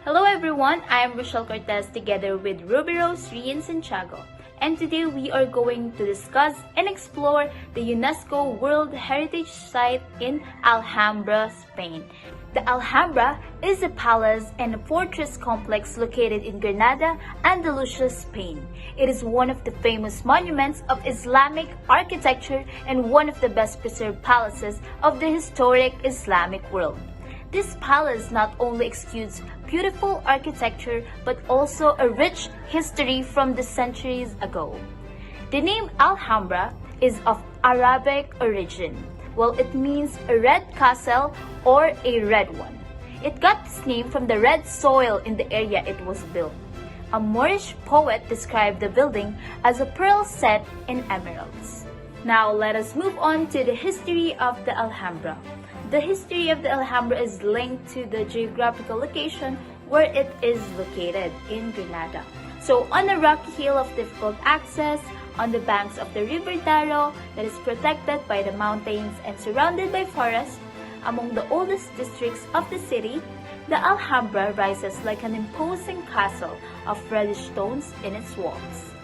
Hello everyone, I am Rochelle Cortez together with Ruby Rose, Rian Santiago. And today we are going to discuss and explore the UNESCO World Heritage Site in Alhambra, Spain. The Alhambra is a palace and a fortress complex located in Granada, Andalusia, Spain. It is one of the famous monuments of Islamic architecture and one of the best preserved palaces of the historic Islamic world. This palace not only exudes beautiful architecture but also a rich history from the centuries ago. The name Alhambra is of Arabic origin. Well, it means a red castle or a red one. It got its name from the red soil in the area it was built. A Moorish poet described the building as a pearl set in emeralds. Now let us move on to the history of the Alhambra. The history of the Alhambra is linked to the geographical location where it is located in Granada. So on a rocky hill of difficult access, on the banks of the River Darro that is protected by the mountains and surrounded by forests, among the oldest districts of the city, the Alhambra rises like an imposing castle of reddish stones in its walls.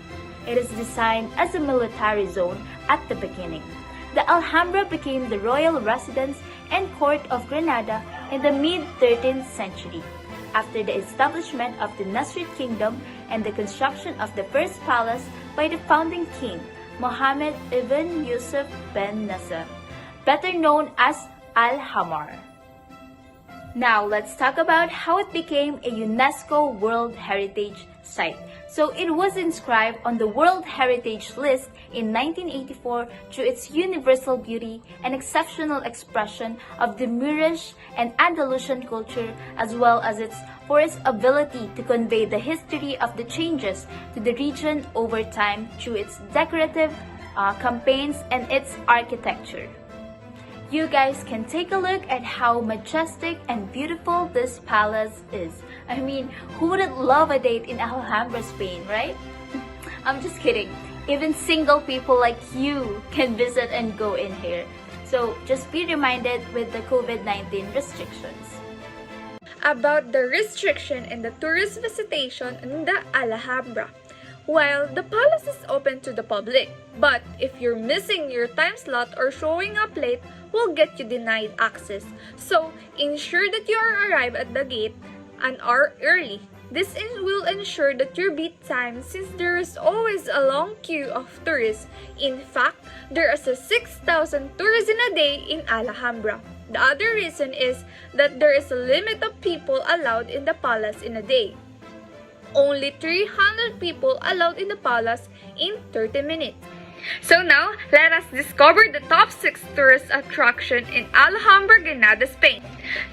It is designed as a military zone at the beginning. The Alhambra became the royal residence and court of Granada in the mid-13th century, after the establishment of the Nasrid Kingdom and the construction of the first palace by the founding king, Mohammed ibn Yusuf ben Nasser, better known as Al-Hamar. Now let's talk about how it became a UNESCO World Heritage Site. So it was inscribed on the World Heritage List in 1984 through its universal beauty and exceptional expression of the Moorish and Andalusian culture, as well as for its ability to convey the history of the changes to the region over time through its decorative campaigns and its architecture. You guys can take a look at how majestic and beautiful this palace is. I mean, who wouldn't love a date in Alhambra, Spain, right? I'm just kidding. Even single people like you can visit and go in here. So just be reminded with the COVID-19 restrictions. About the restriction in the tourist visitation in the Alhambra. While the palace is open to the public, but if you're missing your time slot or showing up late, will get you denied access. So ensure that you arrive at the gate an hour early. This will ensure that you beat time since there is always a long queue of tourists. In fact, there is 6,000 tourists in a day in Alhambra. The other reason is that there is a limit of people allowed in the palace in a day. Only 300 people allowed in the palace in 30 minutes. So now, let us discover the top 6 tourist attraction in Alhambra, Granada, Spain.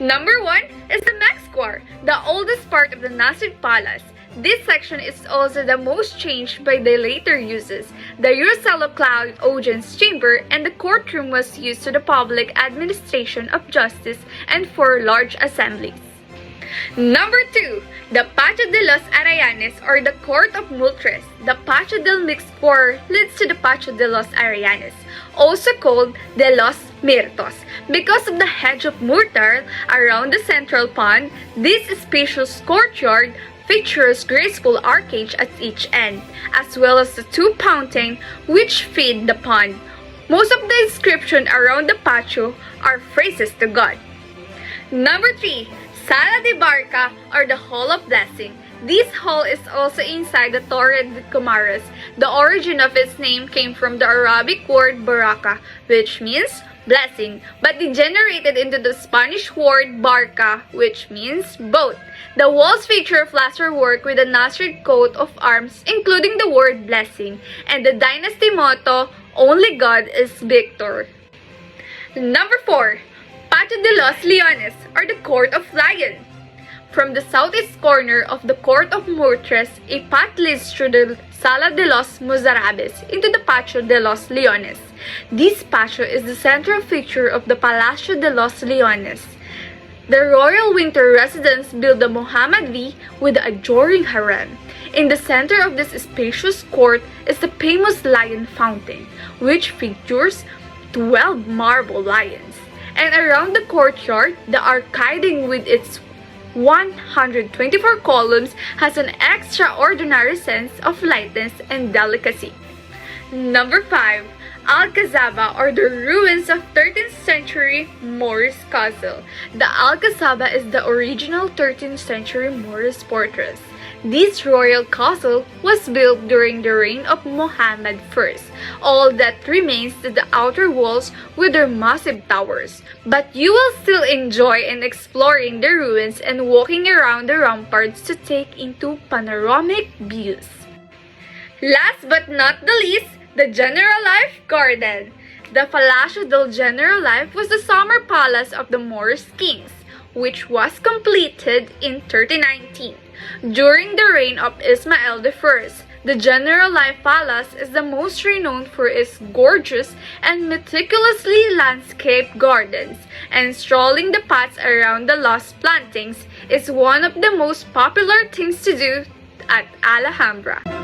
Number 1 is the Max Square, the oldest part of the Nasrid Palace. This section is also the most changed by the later uses. The Ursallo Cloud audience chamber and the courtroom was used to the public administration of justice and for large assemblies. Number 2, the Patio de los Arayanes or the Court of Multres. The Patio del Mixed Square leads to the Patio de los Arayanes, also called de los Mirtos. Because of the hedge of myrtle around the central pond, this spacious courtyard features graceful arcades at each end, as well as the 2 fountains which feed the pond. Most of the inscriptions around the patio are phrases to God. Number 3, Sala de Barca or the Hall of Blessing. This hall is also inside the Torre de Comares. The origin of its name came from the Arabic word baraka, which means blessing, but degenerated into the Spanish word barca, which means boat. The walls feature plasterwork with a Nasrid coat of arms, including the word blessing, and the dynasty motto, only God is victor. Number 4, Patio de los Leones, or the Court of Lions. From the southeast corner of the Court of Multres, a path leads through the Sala de los Mozarabes into the Patio de los Leones. This patio is the central feature of the Palacio de los Leones. The royal winter residence built the Muhammad V with the adjoining harem. In the center of this spacious court is the famous lion fountain, which features 12 marble lions. And around the courtyard, the arcading with its 124 columns has an extraordinary sense of lightness and delicacy. Number 5. Alcazaba, or the ruins of 13th century Moorish castle. The Alcazaba is the original 13th century Moorish fortress. This royal castle was built during the reign of Muhammad I. All that remains is the outer walls with their massive towers. But you will still enjoy in exploring the ruins and walking around the ramparts to take into panoramic views. Last but not the least, the Generalife Garden. The Palacio del Generalife was the summer palace of the Moorish kings, which was completed in 1319. During the reign of Ismail I, the Generalife Palace is the most renowned for its gorgeous and meticulously landscaped gardens, and strolling the paths around the lush plantings is one of the most popular things to do at Alhambra.